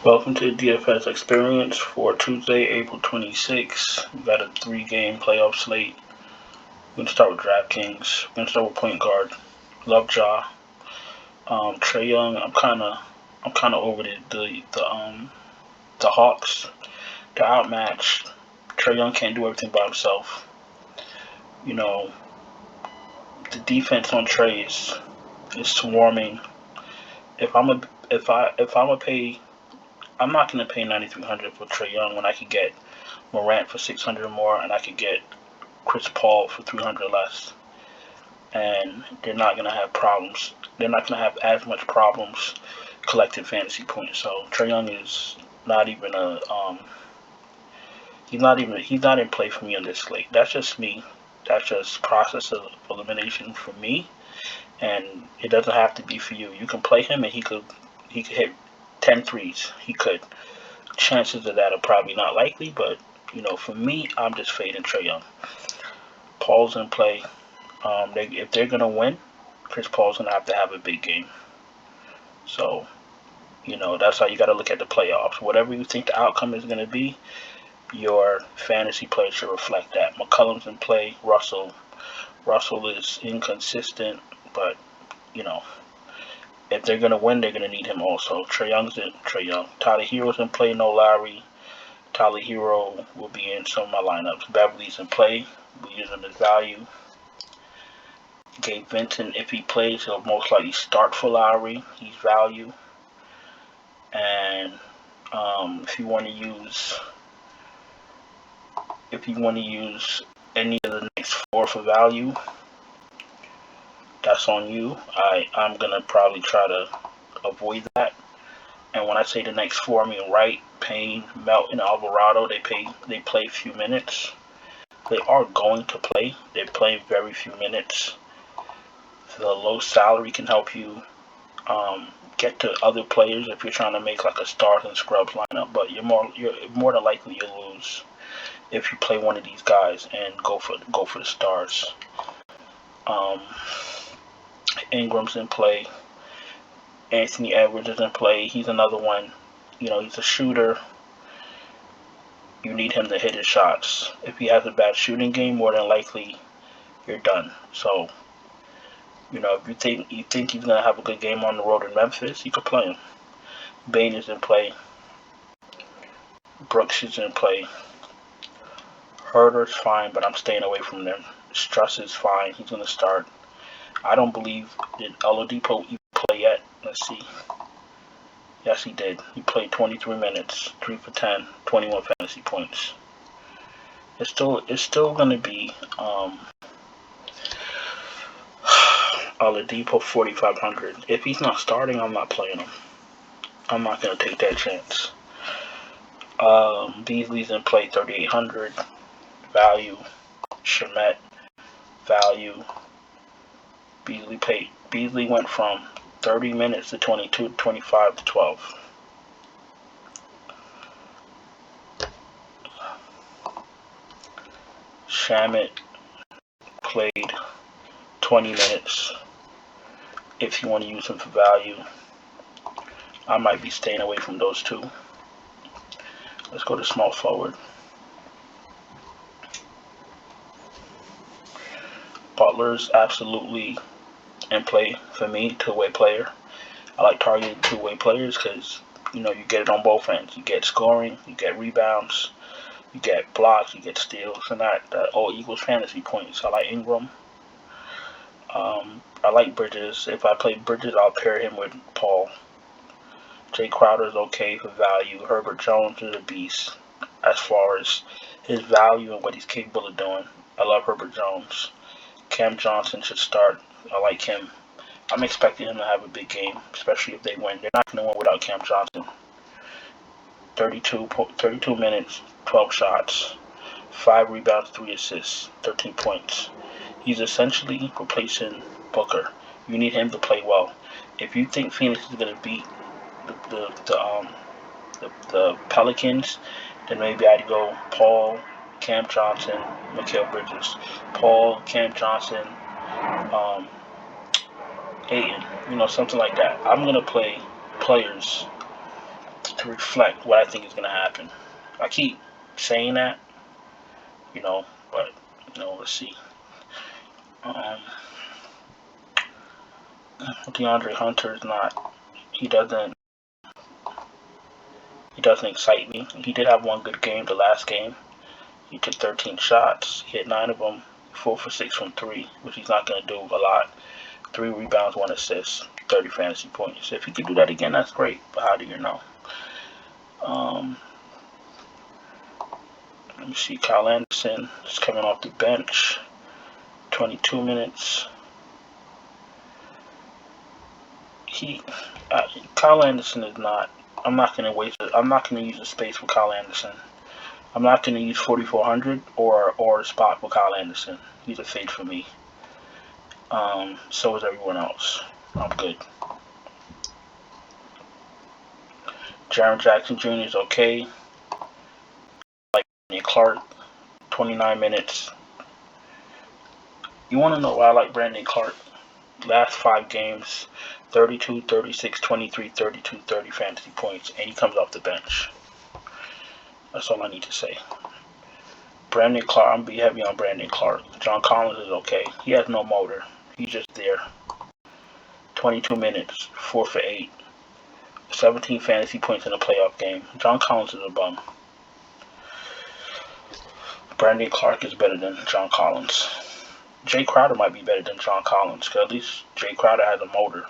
Welcome to the DFS experience for Tuesday, April 26th. We've got a 3-game playoff slate. We're going to start with DraftKings. We're going to start with point guard. Love Ja. Trae Young, I'm kind of over the Hawks. They're outmatched. Trae Young can't do everything by himself. You know, the defense on Trae is swarming. I'm not gonna pay $9,300 for Trae Young when I could get Morant for $600 more, and I could get Chris Paul for $300 less. And they're not gonna have problems. They're not gonna have as much problems collecting fantasy points. So Trae Young is not even he's not in play for me on this slate. That's just me. That's just process of elimination for me, and it doesn't have to be for you. You can play him, and he could hit 10 threes. He could. Chances of that are probably not likely, but for me, I'm just fading Trae Young. Paul's in play. If they're gonna win, Chris Paul's gonna have to have a big game. So, that's how you got to look at the playoffs. Whatever you think the outcome is gonna be, your fantasy play should reflect that. McCollum's in play. Russell is inconsistent, but if they're gonna win, they're gonna need him also. Trae Young. Tyler Hero's in play. No Lowry. Tyler Hero will be in some of my lineups. Beverly's in play. We use him as value. Gabe Vincent, if he plays, he'll most likely start for Lowry. He's value. And if you want to use any of the next 4 for value, that's on you. I'm gonna probably try to avoid that. And when I say the next 4, I mean Wright, Payne, Melton, Alvarado. They play a few minutes. They are going to play. They're playing very few minutes. The low salary can help you get to other players if you're trying to make like a stars and scrubs lineup. But you're more than likely you'll lose if you play one of these guys and go for the stars. Ingram's in play. Anthony Edwards is in play. He's another one. He's a shooter. You need him to hit his shots. If he has a bad shooting game, more than likely you're done. So, if you think he's gonna have a good game on the road in Memphis, you could play him. Bane is in play. Brooks is in play. Herder's fine, but I'm staying away from them. Struss is fine. He's gonna start. I don't believe did Oladipo even play yet. Let's see. Yes, he did. He played 23 minutes, 3 for 10, 21 fantasy points. It's still gonna be Oladipo 4,500. If he's not starting, I'm not playing him. I'm not gonna take that chance. Beasley's in play 3,800. Value. Shamet. Value. Beasley went from 30 minutes to 22, 25 to 12. Shamet played 20 minutes. If you want to use him for value, I might be staying away from those two. Let's go to small forward. Butler's absolutely in play for me, two-way player. I like targeting two-way players because you get it on both ends. You get scoring, you get rebounds, you get blocks, you get steals, and that all equals fantasy points. I like Ingram. I like Bridges. If I play Bridges, I'll pair him with Paul. Jay Crowder's okay for value. Herbert Jones is a beast as far as his value and what he's capable of doing. I love Herbert Jones. Cam Johnson should start. I like him. I'm expecting him to have a big game, especially if they win. They're not going to win without Cam Johnson. 32 minutes, 12 shots, 5 rebounds, 3 assists, 13 points. He's essentially replacing Booker. You need him to play well. If you think Phoenix is going to beat the Pelicans, then maybe I'd go Paul, Cam Johnson, Mikal Bridges. Paul, Cam Johnson, Ayton, something like that. I'm going to play players to reflect what I think is going to happen. I keep saying that, but let's see. DeAndre Hunter is not. He doesn't excite me. He did have one good game, the last game. He took 13 shots. He hit 9 of them, 4 for 6 from 3, which he's not going to do a lot. 3 rebounds, 1 assist, 30 fantasy points. If he could do that again, that's great. But how do you know? Let me see. Kyle Anderson is coming off the bench. 22 minutes. Kyle Anderson is not. I'm not going to waste it. I'm not going to use the space for Kyle Anderson. I'm not going to use 4,400 or a spot for Kyle Anderson. He's a fade for me. So is everyone else. I'm good. Jaren Jackson Jr. is okay. Like Brandon Clark, 29 minutes. You want to know why I like Brandon Clark? Last 5 games, 32, 36, 23, 32, 30 fantasy points, and he comes off the bench. That's all I need to say. Brandon Clark, I'm be heavy on Brandon Clark. John Collins is okay. He has no motor. He's just there. 22 minutes, 4 for 8. 17 fantasy points in a playoff game. John Collins is a bum. Brandon Clark is better than John Collins. Jay Crowder might be better than John Collins, because at least Jay Crowder has a motor.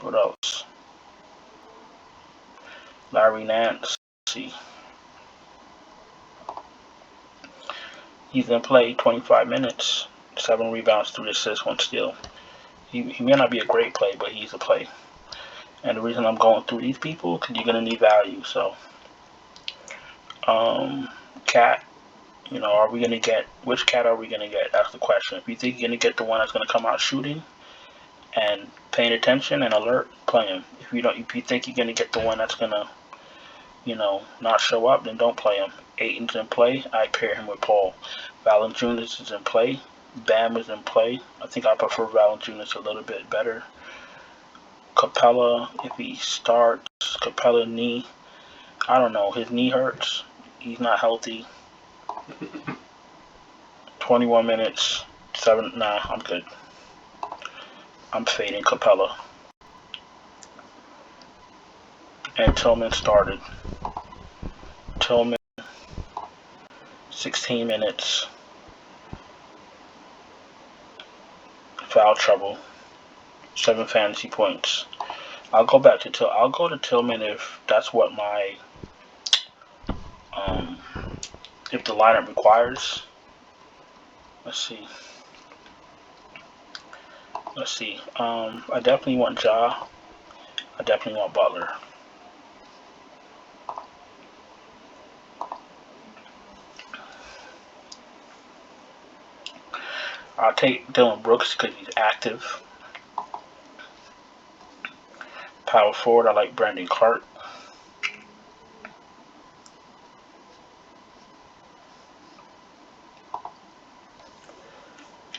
What else? Larry Nance. Let's see. He's in play 25 minutes, 7 rebounds, 3 assists, 1 steal. He may not be a great play, but he's a play. And the reason I'm going through these people, because you're going to need value. So, Cat, are we going to get, which Cat are we going to get? That's the question. If you think you're going to get the one that's going to come out shooting and paying attention and alert, play him. If you think you're going to get the one that's going to, not show up, then don't play him. Ayton's in play. I pair him with Paul. Valanciunas is in play. Bam is in play. I think I prefer Valanciunas a little bit better. Capella, if he starts, Capella knee. I don't know. His knee hurts. He's not healthy. 21 minutes. 7. Nah, I'm good. I'm fading Capella. And Tillman started. Tillman, 16 minutes. Foul trouble. 7 fantasy points. I'll go to Tillman if that's what my if the lineup requires. Let's see. I definitely want Ja. I definitely want Butler. I'll take Dylan Brooks because he's active. Power forward, I like Brandon Clark.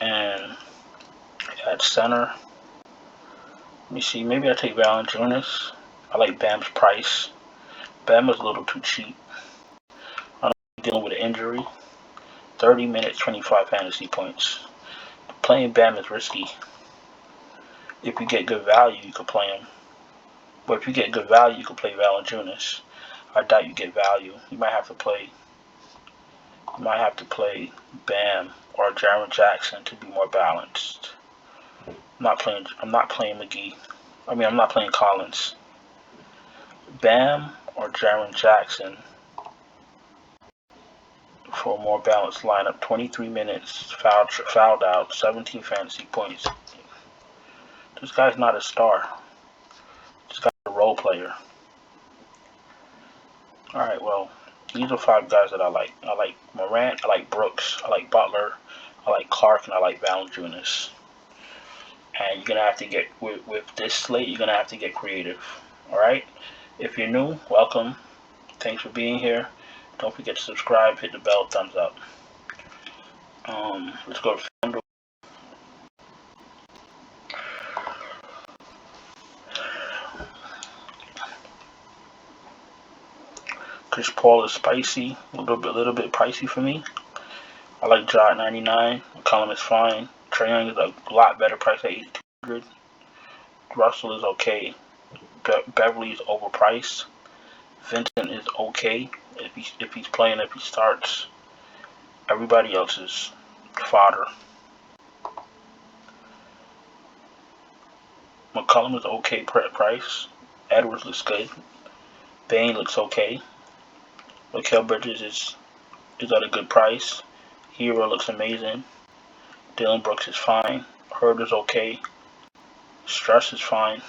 And at center, let me see, maybe I take Valanciunas. I like Bam's price. Bam is a little too cheap. I'm dealing with an injury. 30 minutes, 25 fantasy points. Playing Bam is risky. If you get good value, you could play him. But if you get good value, you could play Valanciunas. I doubt you get value. You might have to play Bam or Jaren Jackson to be more balanced. I'm not playing McGee. I'm not playing Collins. Bam or Jaren Jackson for a more balanced lineup. 23 minutes, fouled out, 17 fantasy points. This guy's not a star. This guy's a role player. Alright, well, these are 5 guys that I like. I like Morant, I like Brooks, I like Butler, I like Clark, and I like Valanciunas. And you're going to have to get, with this slate, you're going to have to get creative. Alright? If you're new, welcome. Thanks for being here. Don't forget to subscribe, hit the bell, thumbs up. Let's go to FANDUEL. Chris Paul is spicy, a little bit pricey for me. I like Ja at 99. McCollum is fine. Trae Young is a lot better price at 8,200. Russell is okay. Beverly is overpriced. Vincent is okay if he's playing, if he starts. Everybody else is fodder. McCollum is okay price. Edwards looks good. Bane looks okay. Mikal Bridges is at a good price. Hero looks amazing. Dylan Brooks is fine. Hurd is okay. Stress is fine.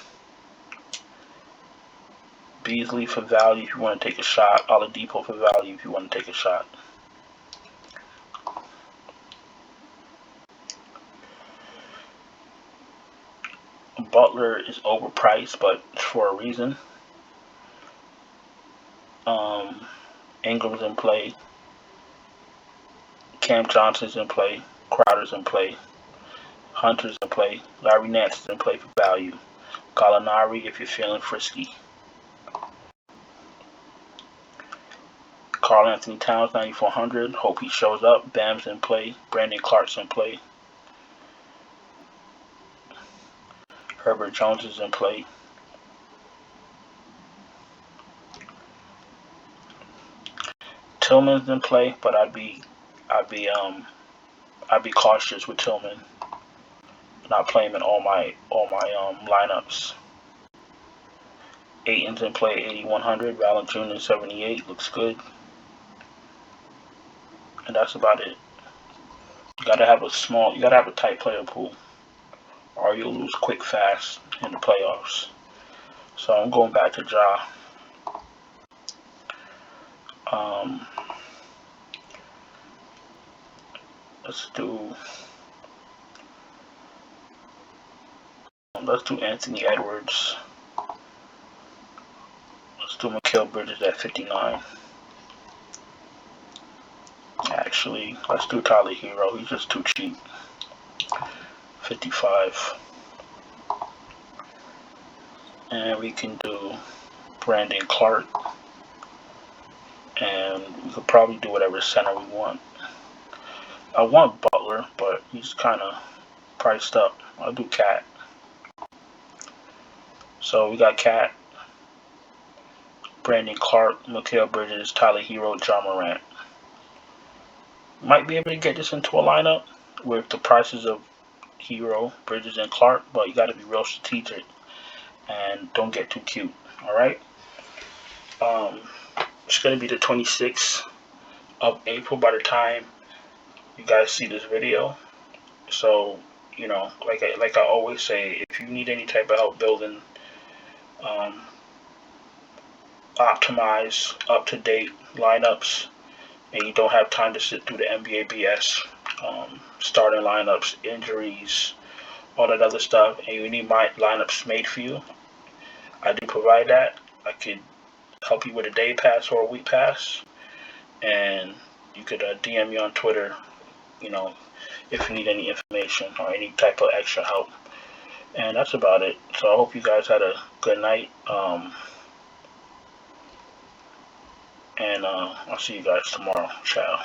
Beasley for value if you want to take a shot. Oladipo for value if you want to take a shot. Butler is overpriced, but for a reason. Ingram's in play. Cam Johnson's in play. Crowder's in play. Hunter's in play. Larry Nance is in play for value. Gallinari if you're feeling frisky. Karl Anthony Towns 9,400. Hope he shows up. Bam's in play. Brandon Clark's in play. Herbert Jones is in play. Tillman's in play, but I'd be cautious with Tillman. Not play him in all my lineups. Ayton's in play 8,100. Valanciunas 78 looks good, and that's about it. You gotta have a tight player pool, or you'll lose quick fast in the playoffs. So I'm going back to Ja. Let's do Anthony Edwards. Let's do Mikal Bridges at 59. Actually, let's do Tyler Hero. He's just too cheap. 55. And we can do Brandon Clark. And we could probably do whatever center we want. I want Butler, but he's kind of priced up. I'll do Cat. So we got Cat, Brandon Clark, Mikal Bridges, Tyler Hero, Ja Morant. Might be able to get this into a lineup with the prices of Hero, Bridges, and Clark, but you got to be real strategic and don't get too cute. All right. It's going to be the 26th of April by the time you guys see this video. So, like I always say, if you need any type of help building optimize up-to-date lineups and you don't have time to sit through the NBA BS, starting lineups, injuries, all that other stuff, and you need my lineups made for you, I do provide that. I could help you with a day pass or a week pass, and you could DM me on Twitter, if you need any information or any type of extra help. And that's about it. So I hope you guys had a good night. And I'll see you guys tomorrow. Ciao.